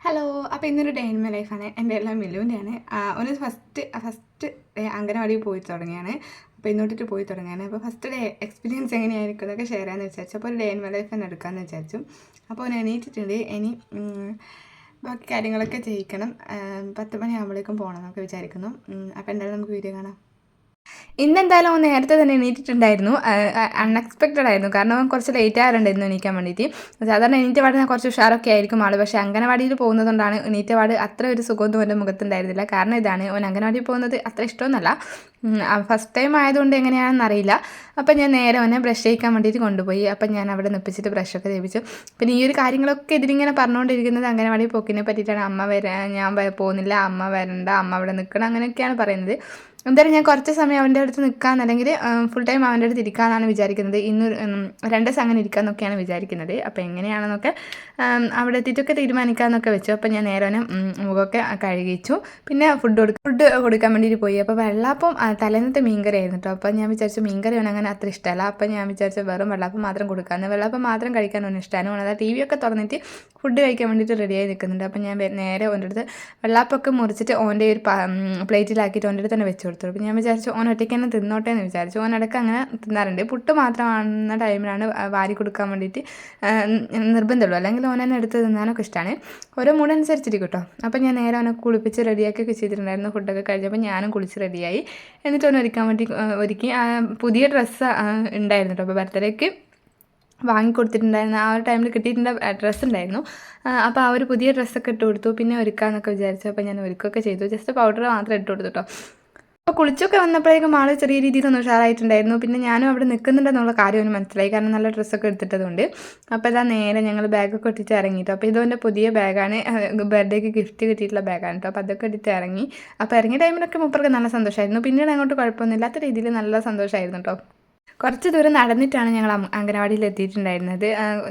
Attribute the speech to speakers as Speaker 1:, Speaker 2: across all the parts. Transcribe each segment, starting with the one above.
Speaker 1: Hello. അപ്പോൾ ഇന്നൊരു day in my ലൈഫാണ്. എൻ്റെ എല്ലാം മിലുവിൻ്റെയാണ്. ഒന്ന് ഫസ്റ്റ് അംഗനവാടിയിൽ പോയി തുടങ്ങിയാണ്. അപ്പോൾ ഇന്നോട്ടിട്ട് പോയി തുടങ്ങിയാണ്. അപ്പോൾ ഫസ്റ്റ് ഡേ എക്സ്പീരിയൻസ് എങ്ങനെയായിരിക്കും അതൊക്കെ ഷെയർ ചെയ്യാമെന്ന് വിചാരിച്ചു. അപ്പോൾ ഒരു ഡേ ഇൻ മൈ ലൈഫ് തന്നെ എടുക്കാമെന്ന് വിചാരിച്ചു. അപ്പോൾ ഒന്ന് എണീറ്റിട്ടുണ്ട്. ഇനി ബാക്കി കാര്യങ്ങളൊക്കെ ചെയ്യിക്കണം. 10 മണിയാകുമ്പോഴേക്കും പോകണം എന്നൊക്കെ വിചാരിക്കുന്നു. അപ്പോൾ എന്തായാലും നമുക്ക് വീഡിയോ കാണാം. ഇന്നെന്തായാലും അവൻ നേരത്തെ തന്നെ എണീറ്റിട്ടുണ്ടായിരുന്നു. അൺഎക്സ്പെക്റ്റഡ് ആയിരുന്നു. കാരണം അവൻ കുറച്ച് ലേറ്റ് ആയിട്ടുണ്ടായിരുന്നു എണീക്കാൻ വേണ്ടിയിട്ട്. സാധാരണ എണീറ്റ പാട് കുറച്ച് ഉഷാറൊക്കെ ആയിരിക്കും ആൾ. പക്ഷേ അംഗനവാടിയിൽ പോകുന്നതുകൊണ്ടാണ് എണീറ്റ പാട് അത്ര ഒരു സുഖമൊന്നും എൻ്റെ മുഖത്തുണ്ടായിരുന്നില്ല. കാരണം ഇതാണ്, അവൻ അംഗനവാടിയിൽ പോകുന്നത് അത്ര ഇഷ്ടമൊന്നുമല്ല. ഫസ്റ്റ് ടൈം ആയതുകൊണ്ട് എങ്ങനെയാണെന്ന് അറിയില്ല. അപ്പം ഞാൻ നേരെ അവനെ ബ്രഷ് ചെയ്യിക്കാൻ വേണ്ടിയിട്ട് കൊണ്ടുപോയി. അപ്പം ഞാൻ അവിടെ നിപ്പിച്ചിട്ട് ബ്രഷൊക്കെ ചെയ്യിപ്പിച്ചു. പിന്നെ ഈ ഒരു കാര്യങ്ങളൊക്കെ ഇതിലിങ്ങനെ പറഞ്ഞുകൊണ്ടിരിക്കുന്നത് അംഗനവാടി പോക്കിനെ പറ്റിയിട്ടാണ്. ഞാൻ പോകുന്നില്ല, അമ്മ വരണ്ട, അമ്മ അവിടെ നിൽക്കണം, അങ്ങനെയൊക്കെയാണ് പറയുന്നത്. എന്തായാലും ഞാൻ കുറച്ച് സമയം അവൻ്റെ അടുത്ത് നിൽക്കാൻ, അല്ലെങ്കിൽ ഫുൾ ടൈം അവൻ്റെ അടുത്ത് ഇരിക്കാമെന്നാണ് വിചാരിക്കുന്നത്. ഇന്ന് 2 ദിവസം അങ്ങനെ ഇരിക്കാമെന്നൊക്കെയാണ് വിചാരിക്കുന്നത്. അപ്പോൾ എങ്ങനെയാണെന്നൊക്കെ അവിടെ എത്തിയിട്ടൊക്കെ തീരുമാനിക്കാമെന്നൊക്കെ വെച്ചു. അപ്പോൾ ഞാൻ നേരെ മുഖമൊക്കെ കഴുകിച്ചു. പിന്നെ ഫുഡ് കൊടുക്കാൻ വേണ്ടിയിട്ട് പോയി. അപ്പോൾ വെള്ളാപ്പം തലേന്നത്തെ മീൻകറി ആയിരുന്നു കേട്ടോ. അപ്പോൾ ഞാൻ വിചാരിച്ചു മീൻകറി അങ്ങനെ അത്ര ഇഷ്ടമല്ല. അപ്പോൾ ഞാൻ വിചാരിച്ചു വെറും വെള്ളാപ്പം മാത്രം കൊടുക്കാമെന്ന്. വെള്ളാപ്പം മാത്രം കഴിക്കാൻ അവന് ഇഷ്ടമാണ്. അതായത് ടി വി ഒക്കെ തുറന്നിട്ട് ഫുഡ് കഴിക്കാൻ വേണ്ടിയിട്ട് റെഡിയായി നിൽക്കുന്നുണ്ട്. അപ്പോൾ ഞാൻ നേരെ ഓൻ്റെ അടുത്ത് വെള്ളാപ്പൊക്കെ മുറിച്ചിട്ട് ഓൻ്റെ ഒരു പ്ലേറ്റിലാക്കിയിട്ട് ഓൻ്റെ അടുത്ത് തന്നെ വെച്ചു കൊടുത്തു. അപ്പോൾ ഞാൻ വിചാരിച്ചു ഓൻ ഒറ്റയ്ക്ക് തന്നെ തിന്നോട്ടെ എന്ന് വിചാരിച്ചു. ഓനിടയ്ക്ക് അങ്ങനെ തിന്നാറുണ്ട്. പുട്ട് മാത്രമാകുന്ന ടൈമിലാണ് വാരി കൊടുക്കാൻ വേണ്ടിയിട്ട് നിർബന്ധമുള്ളൂ. അല്ലെങ്കിൽ ഓൻ തന്നെ എടുത്ത് തിന്നാനൊക്കെ ഇഷ്ടമാണ്. ഓരോ മൂഡ് അനുസരിച്ചിരിക്കും കേട്ടോ. അപ്പോൾ ഞാൻ നേരെ അവനെ കുളിപ്പിച്ച് റെഡിയാക്കിയൊക്കെ ചെയ്തിട്ടുണ്ടായിരുന്നു. ഫുഡൊക്കെ കഴിഞ്ഞപ്പോൾ ഞാനും കുളിച്ച് റെഡിയായി. എന്നിട്ട് ഓൻ ഒരുക്കി പുതിയ ഡ്രസ്സ് ഉണ്ടായിരുന്നു കേട്ടോ. അപ്പോൾ ബർത്ത്ഡേക്ക് വാങ്ങിക്കൊടുത്തിട്ടുണ്ടായിരുന്നു. ആ ഒരു ടൈമിൽ കിട്ടിയിട്ടുള്ള ഡ്രസ്സ് ഉണ്ടായിരുന്നു. അപ്പോൾ ആ ഒരു പുതിയ ഡ്രസ്സൊക്കെ ഇട്ട് കൊടുത്തു. പിന്നെ ഒരുക്കാമെന്നൊക്കെ വിചാരിച്ചു. അപ്പോൾ ഞാൻ ഒരുക്കൊക്കെ ചെയ്തു. ജസ്റ്റ് പൗഡർ മാത്രം ഇട്ട് കൊടുത്തു കേട്ടോ. അപ്പോൾ കുളിച്ചൊക്കെ വന്നപ്പോഴേക്കും ആൾ ചെറിയ രീതിയിലൊന്നും ഉഷാറായിട്ടുണ്ടായിരുന്നു. പിന്നെ ഞാനും അവിടെ നിൽക്കുന്നുണ്ടെന്നുള്ള കാര്യം അവന് മനസ്സിലായി. കാരണം നല്ല ഡ്രസ്സൊക്കെ എടുത്തിട്ടതുകൊണ്ട്. അപ്പോൾ ഇതാ നേരെ ഞങ്ങൾ ബാഗൊക്കെ ഇട്ടിട്ട് ഇറങ്ങിയിട്ടോ. അപ്പോൾ ഇതെൻ്റെ പുതിയ ബാഗാണ്. ബർത്ത്ഡേക്ക് ഗിഫ്റ്റ് കിട്ടിയിട്ടുള്ള ബാഗാണ് കേട്ടോ. അപ്പോൾ അതൊക്കെ ഇട്ടിട്ട് ഇറങ്ങി. അപ്പോൾ ഇറങ്ങിയ ടൈമിലൊക്കെ മൂപ്പർക്ക് നല്ല സന്തോഷമായിരുന്നു. പിന്നീട് അങ്ങോട്ട് കുഴപ്പമൊന്നുമില്ലാത്ത രീതിയിൽ നല്ല സന്തോഷമായിരുന്നു കേട്ടോ. കുറച്ച് ദൂരം നടന്നിട്ടാണ് ഞങ്ങൾ അംഗനവാടിയിൽ എത്തിയിട്ടുണ്ടായിരുന്നത്.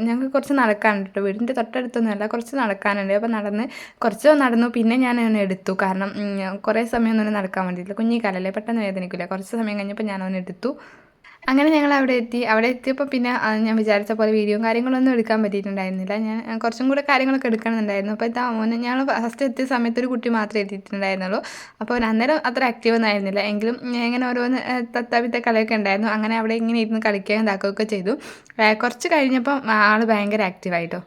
Speaker 1: ഞങ്ങൾക്ക് കുറച്ച് നടക്കാനുണ്ട് കേട്ടോ. വീടിൻ്റെ തൊട്ടടുത്തൊന്നുമല്ല, കുറച്ച് നടക്കാനുണ്ട്. അപ്പോൾ കുറച്ച് നടന്നു. പിന്നെ ഞാൻ അവനെ എടുത്തു. കാരണം കുറേ സമയമൊന്നും നടക്കാൻ വേണ്ടിയിട്ടില്ല. കുഞ്ഞിക്കാലല്ലേ, പെട്ടെന്ന് വേദനിക്കില്ല. കുറച്ച് സമയം കഴിഞ്ഞപ്പോൾ ഞാൻ അവനെ എടുത്തു. അങ്ങനെ ഞങ്ങൾ അവിടെ എത്തിയപ്പോൾ പിന്നെ ഞാൻ വിചാരിച്ച പോലെ വീഡിയോയും കാര്യങ്ങളൊന്നും എടുക്കാൻ പറ്റിയിട്ടുണ്ടായിരുന്നില്ല. ഞാൻ കുറച്ചും കൂടെ കാര്യങ്ങളൊക്കെ എടുക്കണമെന്നുണ്ടായിരുന്നു. അപ്പോൾ ഇതാ മോനെ ഞങ്ങൾ ഫസ്റ്റ് എത്തിയ സമയത്ത് ഒരു കുട്ടി മാത്രമേ എത്തിയിട്ടുണ്ടായിരുന്നുള്ളൂ. അപ്പോൾ അന്നേരം അത്ര ആക്റ്റീവ് ഒന്നും ആയിരുന്നില്ല. എങ്കിലും ഇങ്ങനെ ഓരോന്ന് തത്താവിത്തെ കളിയൊക്കെ ഉണ്ടായിരുന്നു. അങ്ങനെ അവിടെ ഇങ്ങനെ ഇരുന്ന് കളിക്കുകയും ഇതാക്കുകയൊക്കെ ചെയ്തു. കുറച്ച് കഴിഞ്ഞപ്പം ആൾ ഭയങ്കര ആക്റ്റീവായിട്ടോ.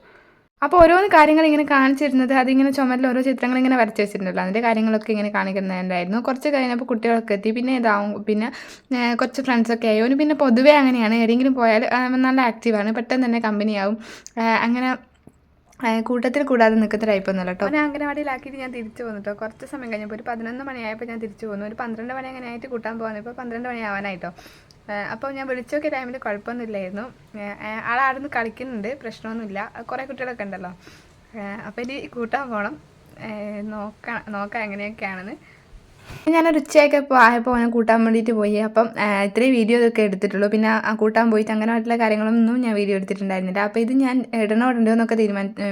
Speaker 1: അപ്പോൾ ഓരോന്ന് കാര്യങ്ങൾ ഇങ്ങനെ കാണിച്ചിരുന്നത് അതിങ്ങനെ ചുമരിൽ ഓരോ ചിത്രങ്ങൾ ഇങ്ങനെ വരച്ച് വെച്ചിട്ടുണ്ടല്ലോ, അതിൻ്റെ കാര്യങ്ങളൊക്കെ ഇങ്ങനെ കാണിക്കുന്നുണ്ടായിരുന്നു. കുറച്ച് കഴിഞ്ഞപ്പോൾ കുട്ടികളൊക്കെ എത്തി. പിന്നെ പിന്നെ കുറച്ച് ഫ്രണ്ട്സൊക്കെ ആയി. പിന്നെ പൊതുവേ അങ്ങനെയാണ്, ഏതെങ്കിലും പോയാൽ നല്ല ആക്റ്റീവാണ്, പെട്ടെന്ന് തന്നെ കമ്പനിയാവും. അങ്ങനെ കൂട്ടത്തിൽ കൂടാതെ നിൽക്കുന്ന ടൈപ്പൊന്നുമല്ല കേട്ടോ. ഞാൻ അംഗനവാടിയിലാക്കിയിട്ട് ഞാൻ തിരിച്ചു പോന്നു കേട്ടോ. കുറച്ച് സമയം കഴിഞ്ഞപ്പോൾ ഒരു 11 മണിയായപ്പോൾ ഞാൻ തിരിച്ചു പോന്നു. ഒരു 12 മണി അങ്ങനെ ആയിട്ട് കൂട്ടാൻ പോകുന്നു. ഇപ്പോൾ 12 മണിയാവാനായിട്ടോ. അപ്പോൾ ഞാൻ വിളിച്ചൊക്കെ ടൈമിൽ കുഴപ്പമൊന്നുമില്ലായിരുന്നു. ആളാടുന്ന് കളിക്കുന്നുണ്ട്, പ്രശ്നമൊന്നുമില്ല. കുറേ കുട്ടികളൊക്കെ ഉണ്ടല്ലോ. അപ്പോൾ ഇനി കൂട്ടാൻ പോകണം. നോക്കാം എങ്ങനെയൊക്കെയാണെന്ന്. ഞാനൊരു ഉച്ചയൊക്കെ ആയപ്പോൾ അവനെ കൂട്ടാൻ വേണ്ടിയിട്ട് പോയി. അപ്പം ഇത്രയും വീഡിയോ ഒക്കെ എടുത്തിട്ടുള്ളൂ. പിന്നെ ആ കൂട്ടാൻ പോയിട്ട് അങ്ങനെയായിട്ടുള്ള കാര്യങ്ങളൊന്നും ഞാൻ വീഡിയോ എടുത്തിട്ടുണ്ടായിരുന്നില്ല. അപ്പോൾ ഇത് ഞാൻ ഇടണോ എന്നൊക്കെ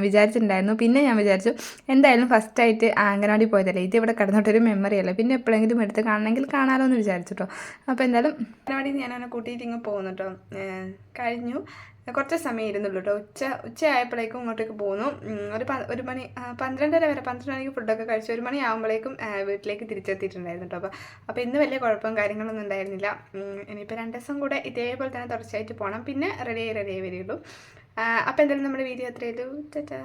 Speaker 1: വിചാരിച്ചിട്ടുണ്ടായിരുന്നു. പിന്നെ ഞാൻ വിചാരിച്ചു എന്തായാലും ഫസ്റ്റായിട്ട് അംഗനവാടി പോയതല്ലേ, ഇത് ഇവിടെ കിടന്നിട്ടൊരു മെമ്മറി അല്ലേ, പിന്നെ എപ്പോഴെങ്കിലും എടുത്ത് കാണണമെങ്കിൽ കാണാമല്ലോ എന്ന് വിചാരിച്ചിട്ടോ. അപ്പോൾ എന്തായാലും അംഗനവാടിയിൽ ഞാൻ അവനെ കൂട്ടിയിട്ട് ഇങ്ങ് പോകുന്നു കേട്ടോ. കഴിഞ്ഞു. കുറച്ച് സമയം ഇരുന്നുള്ളൂ കേട്ടോ. ഉച്ച ആയപ്പോഴേക്കും ഇങ്ങോട്ടേക്ക് പോന്നു. ഒരു മണി 12:30 വരെ, 12 മണിക്ക് ഫുഡൊക്കെ കഴിച്ചു 1 മണി ആകുമ്പോഴേക്കും വീട്ടിലേക്ക് തിരിച്ചെത്തിയിട്ടുണ്ടായിരുന്നു കേട്ടോ. അപ്പോൾ ഇന്ന് വലിയ കുഴപ്പവും കാര്യങ്ങളൊന്നും ഉണ്ടായിരുന്നില്ല. ഇനിയിപ്പോൾ 2 ദിവസം കൂടെ ഇതേപോലെ തന്നെ തുടർച്ചയായിട്ട് പോകണം. പിന്നെ റെഡിയായി വരികയുള്ളൂ. അപ്പോൾ എന്തായാലും നമ്മുടെ വീഡിയോ അത്രയേ ഉള്ളൂ. ടാറ്റാ.